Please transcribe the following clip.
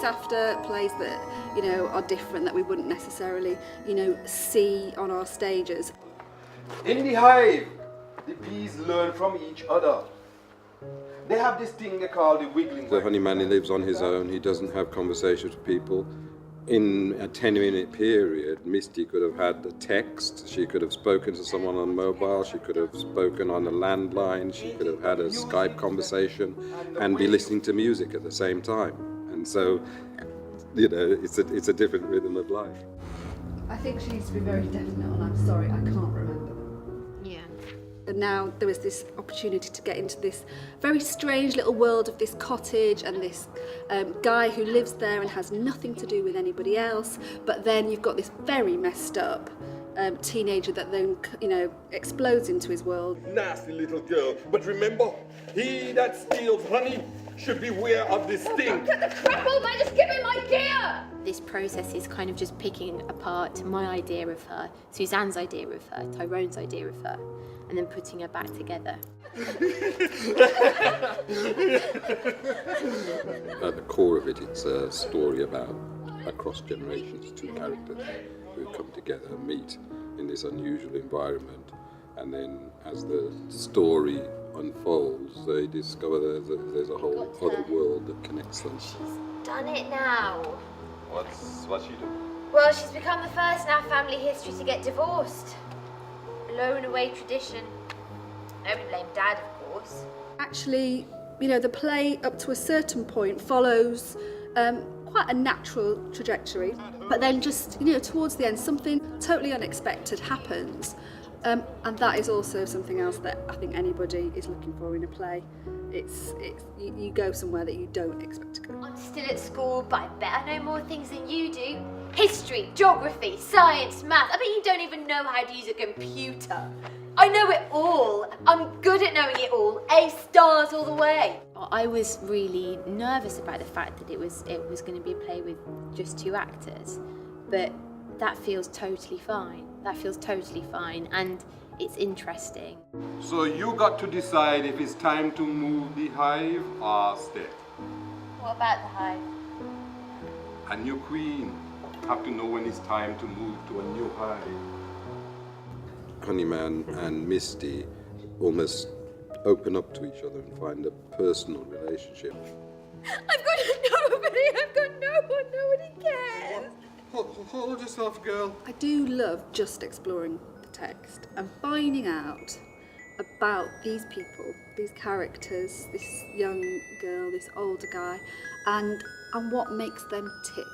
after, plays that, are different, that we wouldn't necessarily, see on our stages. In the hive, the bees learn from each other. They have this thing they call the wiggling. The honeyman, he lives on his own. He doesn't have conversations with people. In a 10-minute period, Misty could have had a text. She could have spoken to someone on mobile. She could have spoken on a landline. She could have had a Skype conversation and be listening to music at the same time. And so, it's a different rhythm of life. I think she needs to be very definite on, I'm sorry, I can't remember them. Yeah. And now there was this opportunity to get into this very strange little world of this cottage and this guy who lives there and has nothing to do with anybody else. But then you've got this very messed up teenager that then, explodes into his world. Nasty little girl. But remember, he that steals honey should beware of this thing. Cut the crapple, man, just give me my gear! This process is kind of just picking apart my idea of her, Suzanne's idea of her, Tyrone's idea of her, and then putting her back together. At the core of it, it's a story about across generations, two characters who come together and meet in this unusual environment, and then as the story unfolds, they discover there's a whole other world that connects them. She's done it now. What's she do? Well, she's become the first in our family history to get divorced. Blown away tradition. Nobody blame Dad, of course. Actually, the play up to a certain point follows quite a natural trajectory, but then just, towards the end, something totally unexpected happens. And that is also something else that I think anybody is looking for in a play. It's you go somewhere that you don't expect to go. I'm still at school, but I bet I know more things than you do. History, geography, science, math. I bet you don't even know how to use a computer. I know it all. I'm good at knowing it all. A stars all the way. I was really nervous about the fact that it was going to be a play with just two actors, but that feels totally fine. That feels totally fine, and it's interesting. So you got to decide if it's time to move the hive or stay. What about the hive? A new queen have to know when it's time to move to a new hive. Honeyman and Misty almost open up to each other and find a personal relationship. I've got nobody. I've got no one. Nobody cares. Hold yourself, girl. I do love just exploring the text and finding out about these people, these characters, this young girl, this older guy, and what makes them tick.